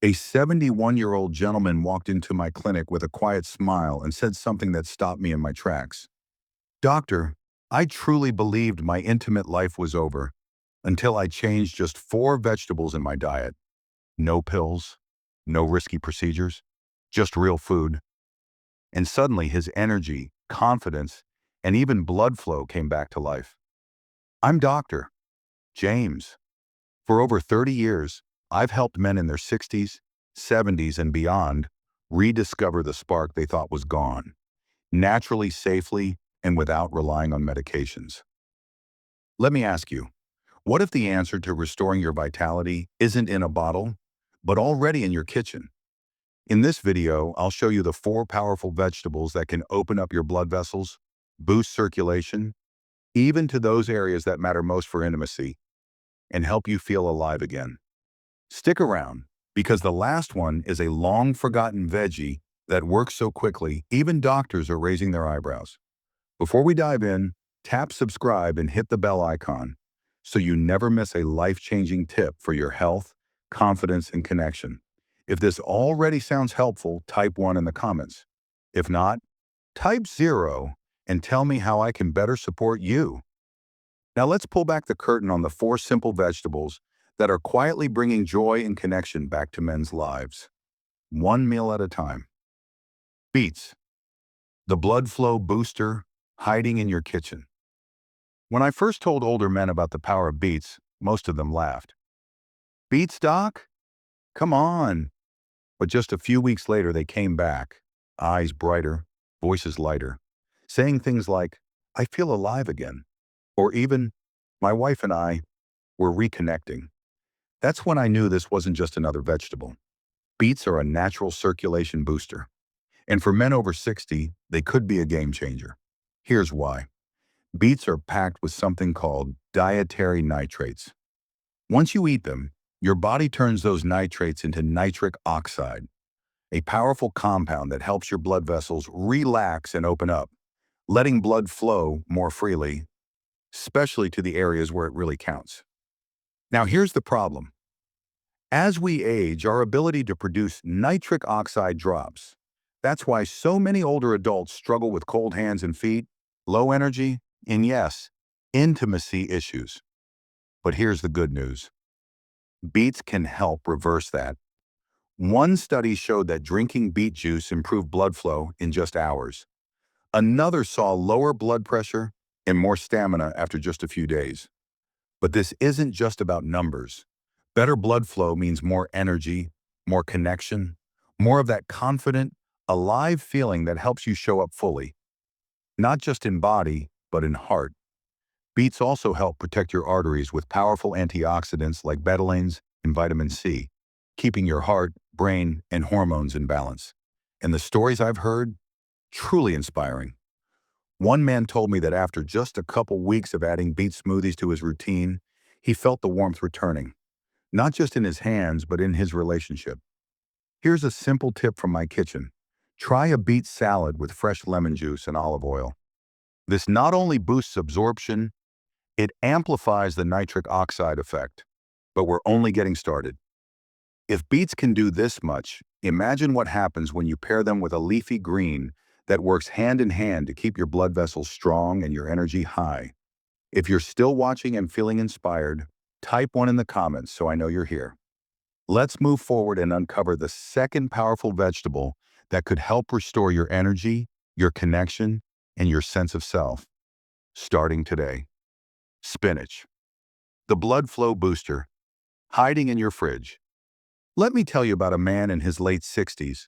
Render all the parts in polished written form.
A 71-year-old gentleman walked into my clinic with a quiet smile and said something that stopped me in my tracks. Doctor, I truly believed my intimate life was over until I changed just 4 vegetables in my diet. No pills, no risky procedures, just real food. And suddenly his energy, confidence, and even blood flow came back to life. I'm Dr. James. For over 30 years, I've helped men in their 60s, 70s, and beyond rediscover the spark they thought was gone, naturally, safely, and without relying on medications. Let me ask you, what if the answer to restoring your vitality isn't in a bottle, but already in your kitchen? In this video, I'll show you the 4 powerful vegetables that can open up your blood vessels, boost circulation, even to those areas that matter most for intimacy, and help you feel alive again. Stick around, because the last one is a long-forgotten veggie that works so quickly, even doctors are raising their eyebrows. Before we dive in, tap subscribe and hit the bell icon so you never miss a life-changing tip for your health, confidence, and connection. If this already sounds helpful, type 1 in the comments. If not, type 0 and tell me how I can better support you. Now let's pull back the curtain on the 4 simple vegetables that are quietly bringing joy and connection back to men's lives. One meal at a time. Beets, the blood flow booster hiding in your kitchen. When I first told older men about the power of beets, most of them laughed. Beets, doc? Come on. But just a few weeks later, they came back, eyes brighter, voices lighter, saying things like, I feel alive again, or even, my wife and I were reconnecting. That's when I knew this wasn't just another vegetable. Beets are a natural circulation booster. And for men over 60, they could be a game changer. Here's why. Beets are packed with something called dietary nitrates. Once you eat them, your body turns those nitrates into nitric oxide, a powerful compound that helps your blood vessels relax and open up, letting blood flow more freely, especially to the areas where it really counts. Now here's the problem. As we age, our ability to produce nitric oxide drops. That's why so many older adults struggle with cold hands and feet, low energy, and yes, intimacy issues. But here's the good news. Beets can help reverse that. One study showed that drinking beet juice improved blood flow in just hours. Another saw lower blood pressure and more stamina after just a few days. But this isn't just about numbers. Better blood flow means more energy, more connection, more of that confident, alive feeling that helps you show up fully, not just in body, but in heart. Beets also help protect your arteries with powerful antioxidants like betalains and vitamin C, keeping your heart, brain, and hormones in balance. And the stories I've heard, truly inspiring. One man told me that after just a couple weeks of adding beet smoothies to his routine, he felt the warmth returning, not just in his hands, but in his relationship. Here's a simple tip from my kitchen. Try a beet salad with fresh lemon juice and olive oil. This not only boosts absorption, it amplifies the nitric oxide effect. But we're only getting started. If beets can do this much, imagine what happens when you pair them with a leafy green that works hand in hand to keep your blood vessels strong and your energy high. If you're still watching and feeling inspired, type 1 in the comments so I know you're here. Let's move forward and uncover the second powerful vegetable that could help restore your energy, your connection, and your sense of self. Starting today. Spinach, the blood flow booster, hiding in your fridge. Let me tell you about a man in his late 60s,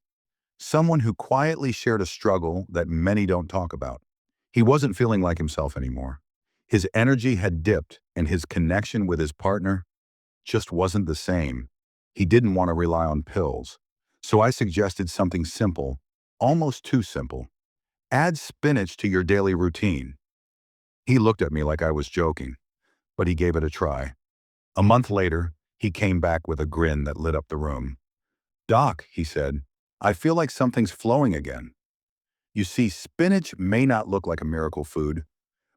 someone who quietly shared a struggle that many don't talk about. He wasn't feeling like himself anymore. His energy had dipped, and his connection with his partner just wasn't the same. He didn't want to rely on pills. So I suggested something simple, almost too simple. Add spinach to your daily routine. He looked at me like I was joking, but he gave it a try. A month later, he came back with a grin that lit up the room. Doc, he said, I feel like something's flowing again. You see, spinach may not look like a miracle food,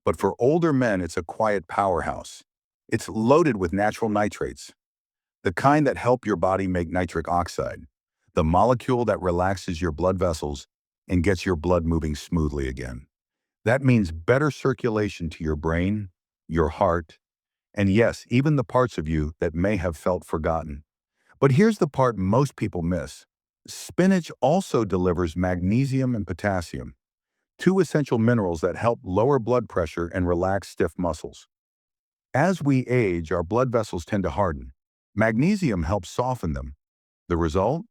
but for older men, it's a quiet powerhouse. It's loaded with natural nitrates. the kind that help your body make nitric oxide, the molecule that relaxes your blood vessels and gets your blood moving smoothly again. That means better circulation to your brain, your heart, and yes, even the parts of you that may have felt forgotten. But here's the part most people miss. Spinach also delivers magnesium and potassium, two essential minerals that help lower blood pressure and relax stiff muscles. As we age, our blood vessels tend to harden. Magnesium helps soften them. The result?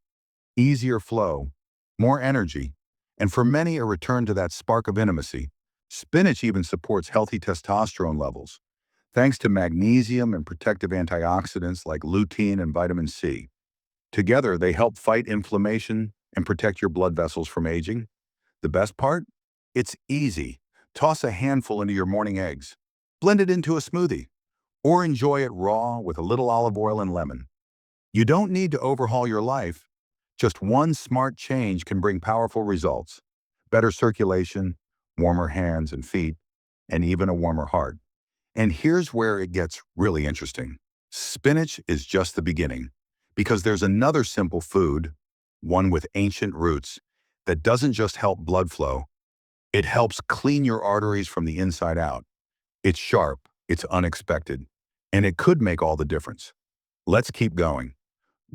Easier flow, more energy, and for many, a return to that spark of intimacy. Spinach even supports healthy testosterone levels, thanks to magnesium and protective antioxidants like lutein and vitamin C. Together, they help fight inflammation and protect your blood vessels from aging. The best part? It's easy. Toss a handful into your morning eggs. Blend it into a smoothie, or enjoy it raw with a little olive oil and lemon. You don't need to overhaul your life. Just one smart change can bring powerful results. Better circulation, warmer hands and feet, and even a warmer heart. And here's where it gets really interesting. Spinach is just the beginning, because there's another simple food, one with ancient roots, that doesn't just help blood flow, it helps clean your arteries from the inside out. It's sharp, it's unexpected, and it could make all the difference. Let's keep going.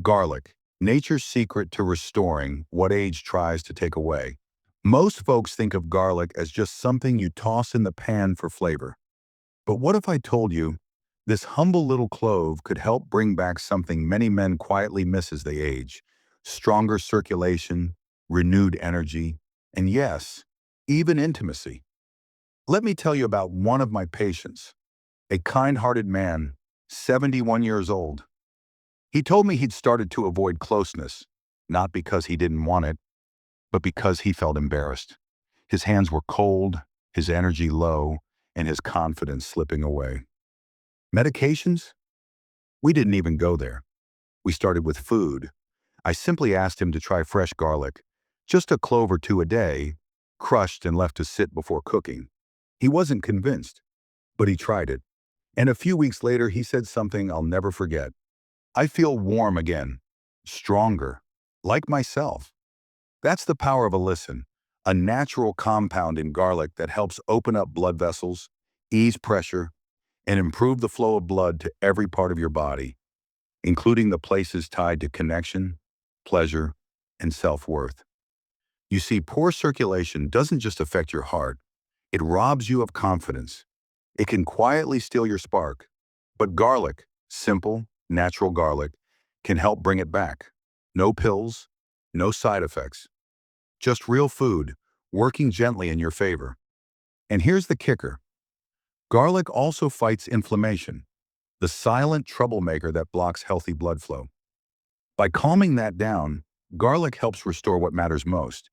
Garlic, nature's secret to restoring what age tries to take away. Most folks think of garlic as just something you toss in the pan for flavor. But what if I told you this humble little clove could help bring back something many men quietly miss as they age? Stronger circulation, renewed energy, and yes, even intimacy. Let me tell you about one of my patients, a kind-hearted man, 71 years old. He told me he'd started to avoid closeness, not because he didn't want it, but because he felt embarrassed. His hands were cold, his energy low, and his confidence slipping away. Medications? We didn't even go there. We started with food. I simply asked him to try fresh garlic, just a clove or two a day, crushed and left to sit before cooking. He wasn't convinced, but he tried it. And a few weeks later, he said something I'll never forget. I feel warm again, stronger, like myself. That's the power of alicin, a natural compound in garlic that helps open up blood vessels, ease pressure, and improve the flow of blood to every part of your body, including the places tied to connection, pleasure, and self-worth. You see, poor circulation doesn't just affect your heart, it robs you of confidence. It can quietly steal your spark. But garlic, simple, natural garlic, can help bring it back. No pills, no side effects. Just real food, working gently in your favor. And here's the kicker. Garlic also fights inflammation, the silent troublemaker that blocks healthy blood flow. By calming that down, garlic helps restore what matters most,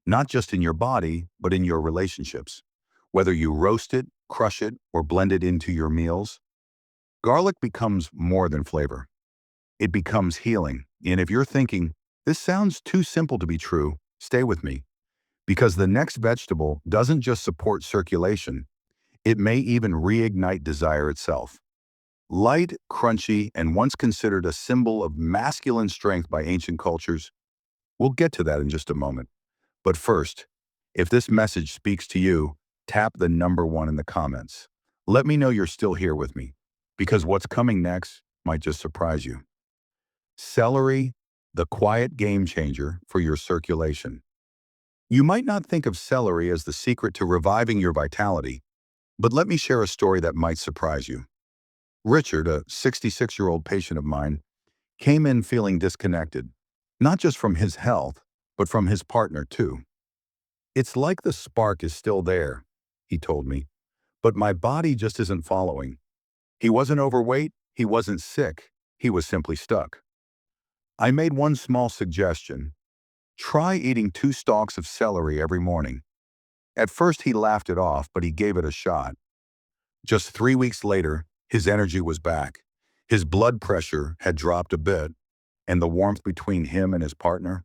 not just in your body, but in your relationships. Whether you roast it, crush it, or blend it into your meals, garlic becomes more than flavor. It becomes healing. And if you're thinking, this sounds too simple to be true, stay with me. Because the next vegetable doesn't just support circulation, it may even reignite desire itself. Light, crunchy, and once considered a symbol of masculine strength by ancient cultures, we'll get to that in just a moment. But first, if this message speaks to you, tap the number 1 in the comments. Let me know you're still here with me, because what's coming next might just surprise you. Celery, the quiet game changer for your circulation. You might not think of celery as the secret to reviving your vitality, but let me share a story that might surprise you. Richard, a 66-year-old patient of mine, came in feeling disconnected, not just from his health, but from his partner too. It's like the spark is still there, he told me, but my body just isn't following. He wasn't overweight, he wasn't sick, he was simply stuck. I made one small suggestion. Try eating 2 stalks of celery every morning. At first he laughed it off, but he gave it a shot. Just 3 weeks later, his energy was back. His blood pressure had dropped a bit, and the warmth between him and his partner,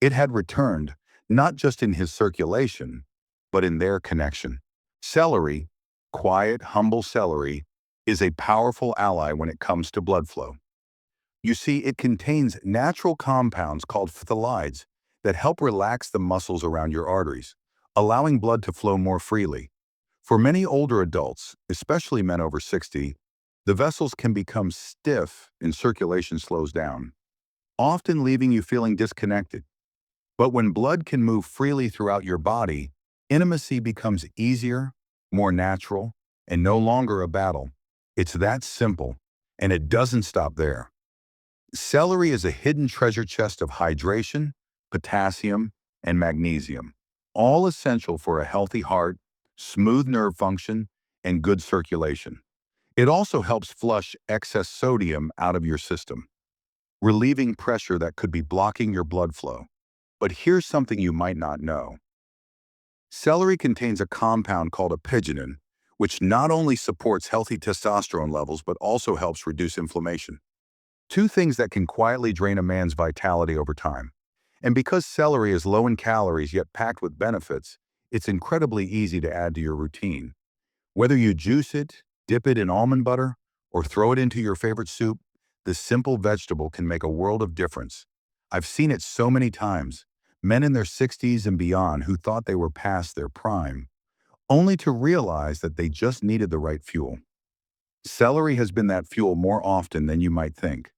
it had returned, not just in his circulation, but in their connection. Celery, quiet, humble celery, is a powerful ally when it comes to blood flow. You see, it contains natural compounds called phthalides that help relax the muscles around your arteries, allowing blood to flow more freely. For many older adults, especially men over 60, the vessels can become stiff and circulation slows down, often leaving you feeling disconnected. But when blood can move freely throughout your body, intimacy becomes easier, more natural, and no longer a battle. It's that simple, and it doesn't stop there. Celery is a hidden treasure chest of hydration, potassium, and magnesium, all essential for a healthy heart, smooth nerve function, and good circulation. It also helps flush excess sodium out of your system, relieving pressure that could be blocking your blood flow. But here's something you might not know. Celery contains a compound called apigenin, which not only supports healthy testosterone levels but also helps reduce inflammation. Two things that can quietly drain a man's vitality over time. And because celery is low in calories yet packed with benefits, it's incredibly easy to add to your routine. Whether you juice it, dip it in almond butter, or throw it into your favorite soup, this simple vegetable can make a world of difference. I've seen it so many times. Men in their 60s and beyond who thought they were past their prime, only to realize that they just needed the right fuel. Celery has been that fuel more often than you might think.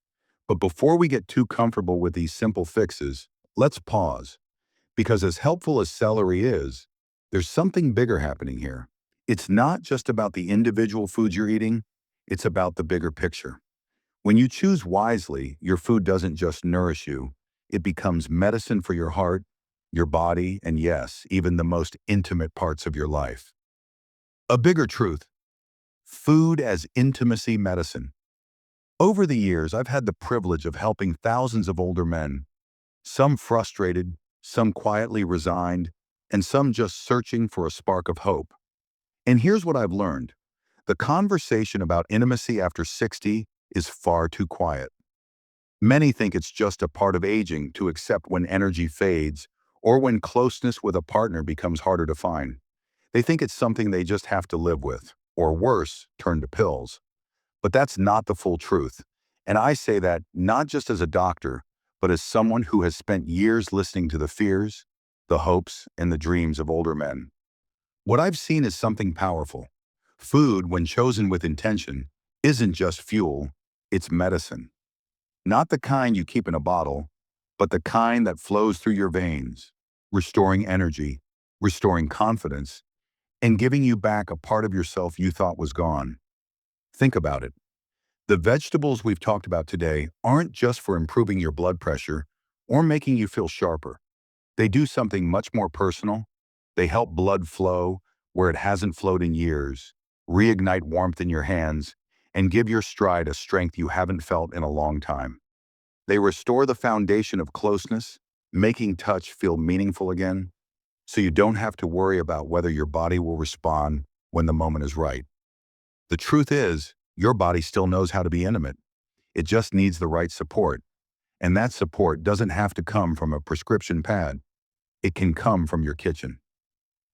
But before we get too comfortable with these simple fixes, let's pause. Because as helpful as celery is, there's something bigger happening here. It's not just about the individual foods you're eating, it's about the bigger picture. When you choose wisely, your food doesn't just nourish you, it becomes medicine for your heart, your body, and yes, even the most intimate parts of your life. A bigger truth: food as intimacy medicine. Over the years, I've had the privilege of helping thousands of older men, some frustrated, some quietly resigned, and some just searching for a spark of hope. And here's what I've learned. The conversation about intimacy after 60 is far too quiet. Many think it's just a part of aging to accept when energy fades or when closeness with a partner becomes harder to find. They think it's something they just have to live with, or worse, turn to pills. But that's not the full truth. And I say that not just as a doctor, but as someone who has spent years listening to the fears, the hopes, and the dreams of older men. What I've seen is something powerful. Food, when chosen with intention, isn't just fuel, it's medicine. Not the kind you keep in a bottle, but the kind that flows through your veins, restoring energy, restoring confidence, and giving you back a part of yourself you thought was gone. Think about it. The vegetables we've talked about today aren't just for improving your blood pressure or making you feel sharper. They do something much more personal. They help blood flow where it hasn't flowed in years, reignite warmth in your hands, and give your stride a strength you haven't felt in a long time. They restore the foundation of closeness, making touch feel meaningful again, so you don't have to worry about whether your body will respond when the moment is right. The truth is, your body still knows how to be intimate. It just needs the right support. And that support doesn't have to come from a prescription pad. It can come from your kitchen.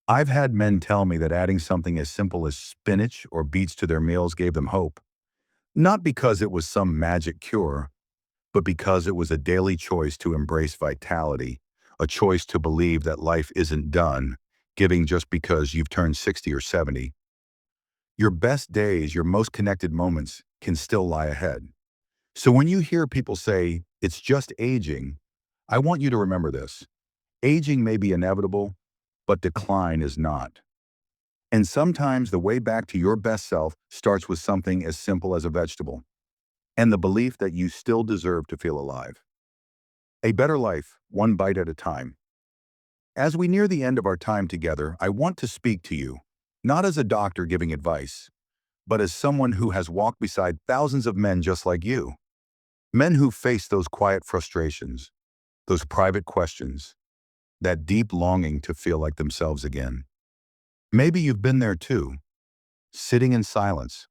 I've had men tell me that adding something as simple as spinach or beets to their meals gave them hope. Not because it was some magic cure, but because it was a daily choice to embrace vitality, a choice to believe that life isn't done, giving just because you've turned 60 or 70. Your best days, your most connected moments can still lie ahead. So when you hear people say, it's just aging, I want you to remember this. Aging may be inevitable, but decline is not. And sometimes the way back to your best self starts with something as simple as a vegetable, and the belief that you still deserve to feel alive. A better life, one bite at a time. As we near the end of our time together, I want to speak to you, not as a doctor giving advice, but as someone who has walked beside thousands of men just like you. Men who face those quiet frustrations, those private questions, that deep longing to feel like themselves again. Maybe you've been there too, sitting in silence,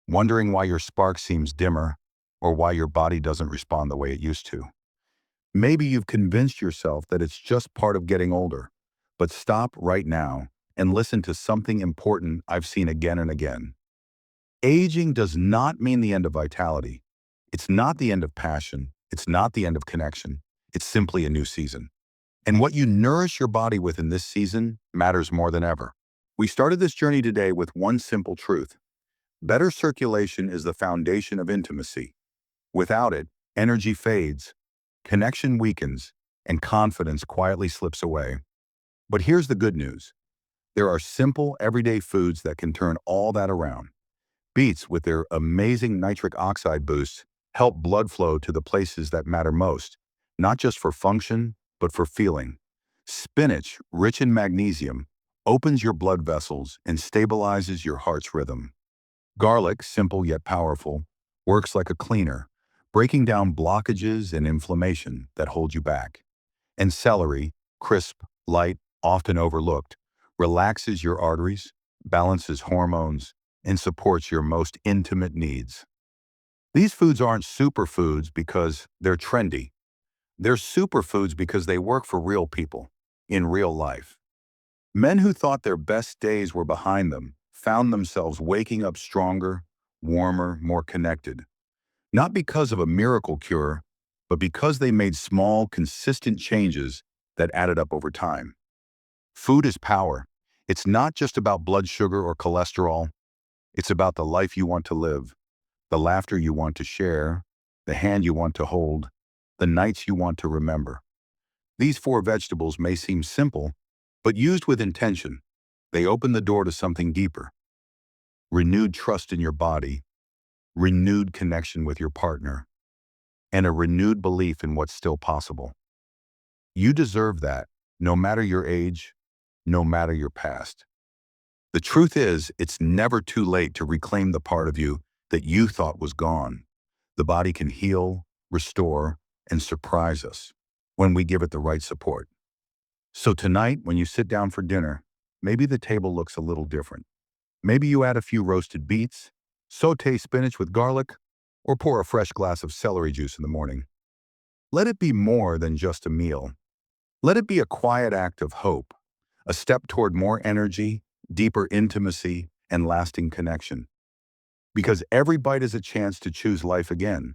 wondering why your spark seems dimmer or why your body doesn't respond the way it used to. Maybe you've convinced yourself that it's just part of getting older, but stop right now and listen to something important I've seen again and again. Aging does not mean the end of vitality. It's not the end of passion. It's not the end of connection. It's simply a new season. And what you nourish your body with in this season matters more than ever. We started this journey today with one simple truth. Better circulation is the foundation of intimacy. Without it, energy fades, connection weakens, and confidence quietly slips away. But here's the good news. There are simple, everyday foods that can turn all that around. Beets, with their amazing nitric oxide boosts, help blood flow to the places that matter most, not just for function, but for feeling. Spinach, rich in magnesium, opens your blood vessels and stabilizes your heart's rhythm. Garlic, simple yet powerful, works like a cleaner, breaking down blockages and inflammation that hold you back. And celery, crisp, light, often overlooked, relaxes your arteries, balances hormones, and supports your most intimate needs. These foods aren't superfoods because they're trendy. They're superfoods because they work for real people, in real life. Men who thought their best days were behind them found themselves waking up stronger, warmer, more connected. Not because of a miracle cure, but because they made small, consistent changes that added up over time. Food is power. It's not just about blood sugar or cholesterol. It's about the life you want to live, the laughter you want to share, the hand you want to hold, the nights you want to remember. These four vegetables may seem simple, but used with intention, they open the door to something deeper. Renewed trust in your body, renewed connection with your partner, and a renewed belief in what's still possible. You deserve that, no matter your age, no matter your past. The truth is, it's never too late to reclaim the part of you that you thought was gone. The body can heal, restore, and surprise us when we give it the right support. So tonight, when you sit down for dinner, maybe the table looks a little different. Maybe you add a few roasted beets, saute spinach with garlic, or pour a fresh glass of celery juice in the morning. Let it be more than just a meal. Let it be a quiet act of hope, a step toward more energy, deeper intimacy, and lasting connection. Because every bite is a chance to choose life again.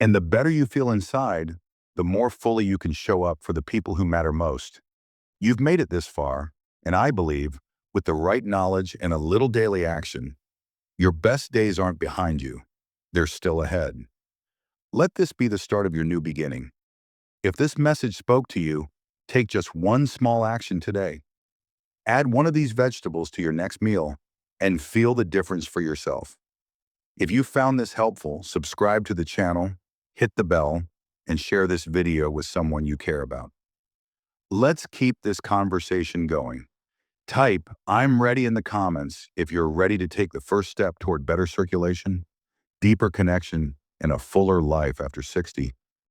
And the better you feel inside, the more fully you can show up for the people who matter most. You've made it this far, and I believe, with the right knowledge and a little daily action, your best days aren't behind you. They're still ahead. Let this be the start of your new beginning. If this message spoke to you, take just one small action today. Add one of these vegetables to your next meal and feel the difference for yourself. If you found this helpful, subscribe to the channel, hit the bell, and share this video with someone you care about. Let's keep this conversation going. Type "I'm ready" in the comments if you're ready to take the first step toward better circulation, deeper connection, and a fuller life after 60.